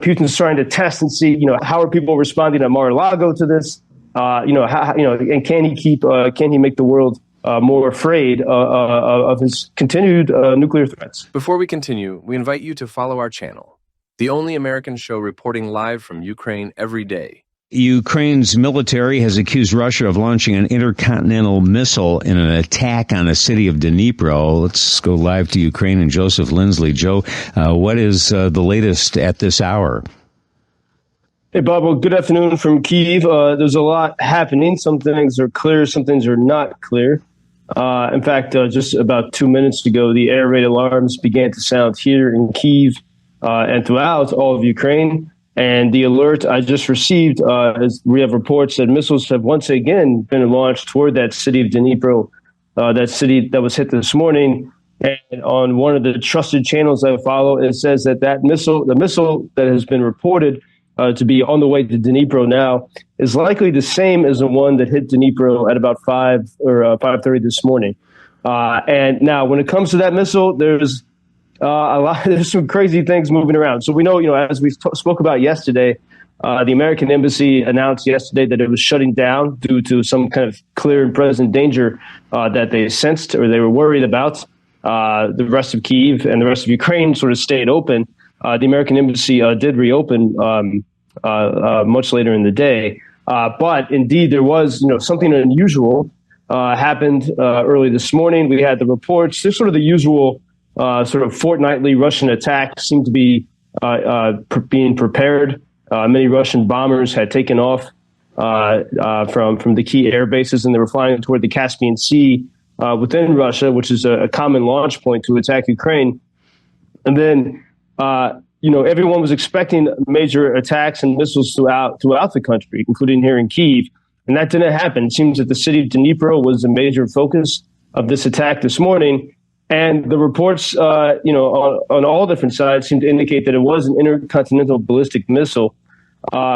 Putin's trying to test and see, how are people responding at Mar-a-Lago to this? And can he make the world more afraid of his continued nuclear threats? Before we continue, we invite you to follow our channel, the only American show reporting live from Ukraine every day. Ukraine's military has accused Russia of launching an intercontinental missile in an attack on the city of Dnipro. Let's go live to Ukraine and Joseph Lindsley. Joe, what is the latest at this hour? Hey, Bob. Well, good afternoon from Kyiv. There's a lot happening. Some things are clear, some things are not clear. In fact, just about 2 minutes ago, the air raid alarms began to sound here in Kyiv and throughout all of Ukraine. And the alert I just received, is we have reports that missiles have once again been launched toward that city of Dnipro, that city that was hit this morning. And on one of the trusted channels I follow, it says that the missile that has been reported to be on the way to Dnipro now is likely the same as the one that hit Dnipro at about 5 or 5:30 this morning. And now, when it comes to that missile, there's there's some crazy things moving around. So we know, as we spoke about yesterday, the American embassy announced yesterday that it was shutting down due to some kind of clear and present danger that they sensed or they were worried about. The rest of Kyiv and the rest of Ukraine sort of stayed open. The American embassy did reopen much later in the day. But indeed, there was, something unusual happened early this morning. We had the reports. There's sort of the usual sort of fortnightly Russian attacks seem to be being prepared. Many Russian bombers had taken off from the key air bases, and they were flying toward the Caspian Sea within Russia, which is a common launch point to attack Ukraine. And then, everyone was expecting major attacks and missiles throughout the country, including here in Kyiv. And that didn't happen. It seems that the city of Dnipro was a major focus of this attack this morning. And the reports, on all different sides seem to indicate that it was an intercontinental ballistic missile,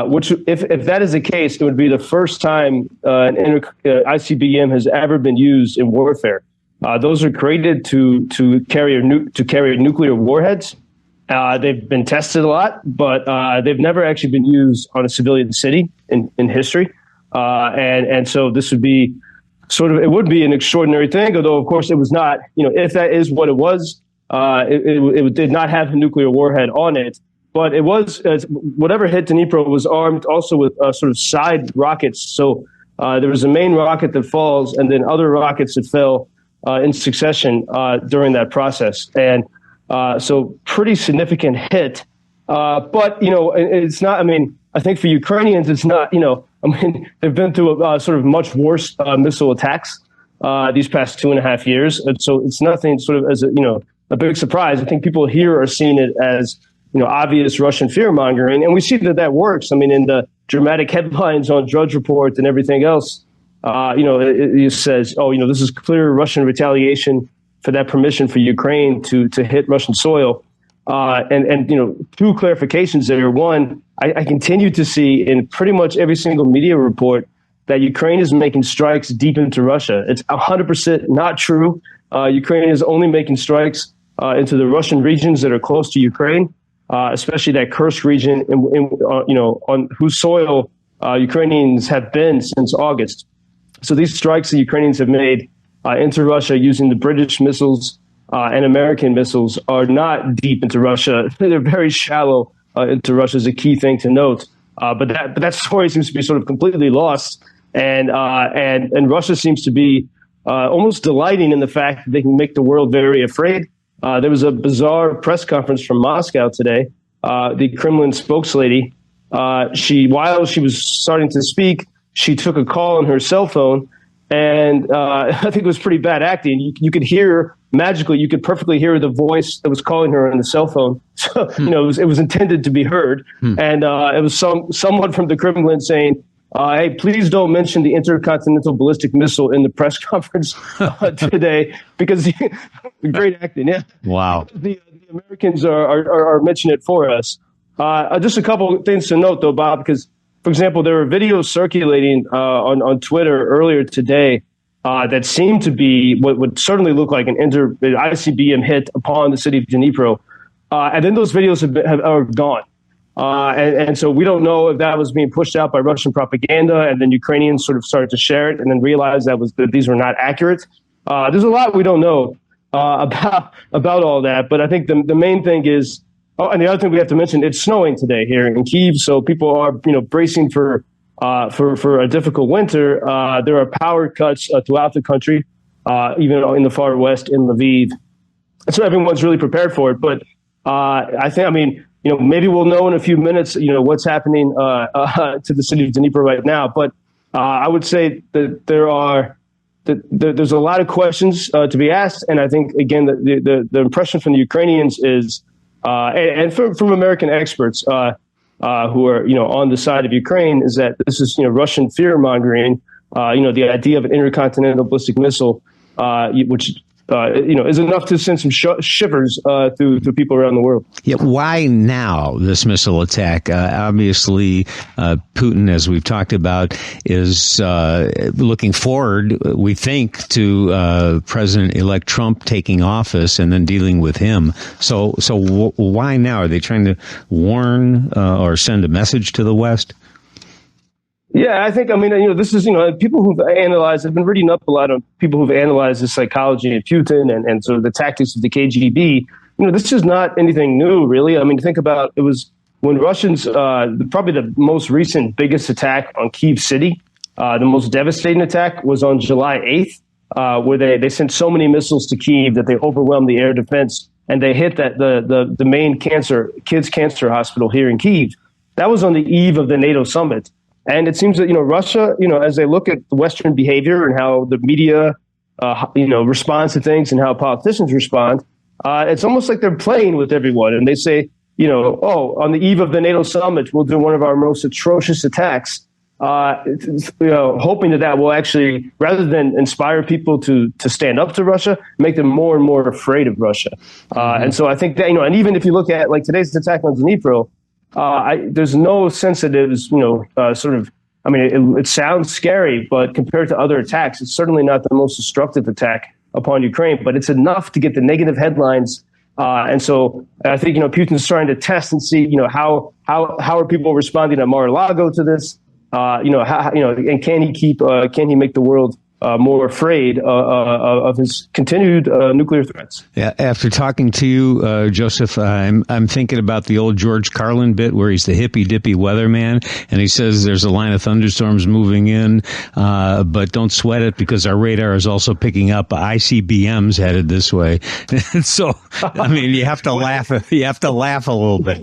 which, if that is the case, it would be the first time an ICBM has ever been used in warfare. Those are created to carry nuclear warheads. They've been tested a lot, but they've never actually been used on a civilian city in history. And so this would be it would be an extraordinary thing, although, of course, it was not. If that is what it was, it did not have a nuclear warhead on it. But it was, whatever hit Dnipro was armed also with sort of side rockets. So there was a main rocket that falls and then other rockets that fell in succession during that process. And so pretty significant hit. But, it's not, I think for Ukrainians, it's not, they've been through sort of much worse missile attacks these past 2.5 years. And so it's nothing sort of as a big surprise. I think people here are seeing it as, obvious Russian fear-mongering. And we see that works. In the dramatic headlines on Drudge Report and everything else, it says, this is clear Russian retaliation for that permission for Ukraine to hit Russian soil. And two clarifications there. One, I continue to see in pretty much every single media report that Ukraine is making strikes deep into Russia. It's 100% not true. Ukraine is only making strikes into the Russian regions that are close to Ukraine, especially that Kursk region, on whose soil Ukrainians have been since August. So these strikes the Ukrainians have made into Russia using the British missiles and American missiles are not deep into Russia. They're very shallow into Russia is a key thing to note. But that story seems to be sort of completely lost. And Russia seems to be almost delighting in the fact that they can make the world very afraid. There was a bizarre press conference from Moscow today. The Kremlin spokeslady, while she was starting to speak, she took a call on her cell phone. And I think it was pretty bad acting. You could hear magically, you could perfectly hear the voice that was calling her on the cell phone. So, it was intended to be heard. And it was someone from the Kremlin saying, hey, please don't mention the intercontinental ballistic missile in the press conference today, because great acting. Yeah. Wow. The Americans are mentioning it for us. Just a couple of things to note, though, Bob, because, for example, there were videos circulating on Twitter earlier today that seemed to be what would certainly look like an ICBM hit upon the city of Dnipro. And then those videos are gone. And so we don't know if that was being pushed out by Russian propaganda, and then Ukrainians sort of started to share it and then realized that these were not accurate. There's a lot we don't know about all that, but I think the main thing is, and the other thing we have to mention, it's snowing today here in Kyiv, so people are bracing for a difficult winter. There are power cuts throughout the country, even in the far west in Lviv. So everyone's really prepared for it. But maybe we'll know in a few minutes, what's happening to the city of Dnipro right now. But I would say that there's a lot of questions to be asked. And I think, again, the impression from the Ukrainians is, and from American experts who are, on the side of Ukraine, is that this is, Russian fear-mongering, the idea of an intercontinental ballistic missile, which is enough to send some shivers through people around the world. Yeah, why now this missile attack? Obviously, Putin, as we've talked about, is looking forward, we think, to President-elect Trump taking office and then dealing with him. So why now? Are they trying to warn or send a message to the West? Yeah, I think, this is, people who've analyzed, I've been reading up a lot on people who've analyzed the psychology of Putin and sort of the tactics of the KGB. This is not anything new, really. Think about, it was when Russians, probably the most recent biggest attack on Kyiv city, the most devastating attack was on July 8th, where they sent so many missiles to Kyiv that they overwhelmed the air defense, and they hit the main kids cancer hospital here in Kyiv. That was on the eve of the NATO summit. And it seems that, Russia, as they look at Western behavior and how the media, responds to things and how politicians respond, it's almost like they're playing with everyone. And they say, on the eve of the NATO summit, we'll do one of our most atrocious attacks, hoping that will actually, rather than inspire people to stand up to Russia, make them more and more afraid of Russia. And so I think that, and even if you look at like today's attack on Dnipro, there's no sense that it was, it sounds scary, but compared to other attacks, it's certainly not the most destructive attack upon Ukraine, but it's enough to get the negative headlines. And so I think, Putin's trying to test and see, how are people responding at Mar-a-Lago to this? And can he make the world more afraid of his continued nuclear threats? Yeah, after talking to you, Joseph, I'm thinking about the old George Carlin bit where he's the hippy-dippy weatherman, and he says there's a line of thunderstorms moving in, but don't sweat it because our radar is also picking up ICBMs headed this way. So, you have to laugh. You have to laugh a little bit.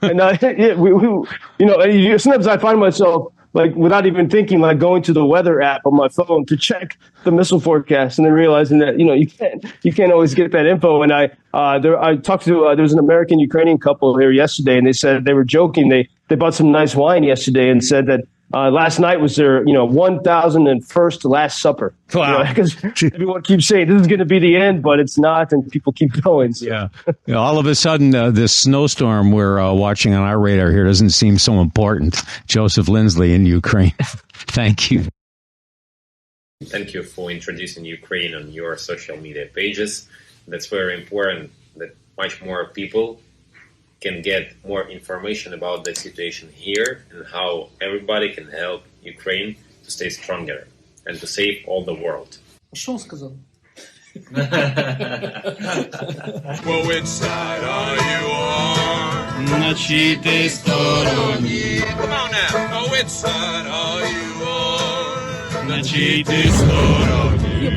And sometimes I find myself, like, without even thinking, like going to the weather app on my phone to check the missile forecast, and then realizing that you can't always get that info. And I talked to there was an American Ukrainian couple here yesterday, and they said they were joking. They bought some nice wine yesterday and said that last night was their 1001st Last Supper. Wow. Because everyone keeps saying this is going to be the end, but it's not, and people keep going. So. Yeah. All of a sudden, this snowstorm we're watching on our radar here doesn't seem so important. Joseph Lindsley in Ukraine. Thank you. Thank you for introducing Ukraine on your social media pages. That's very important that much more people can get more information about the situation here and how everybody can help Ukraine to stay stronger and to save all the world. Что он сказал? Well, which side are you on? На чьей ты стороне? Come on now. Oh, which side are you on? На чьей ты стороне?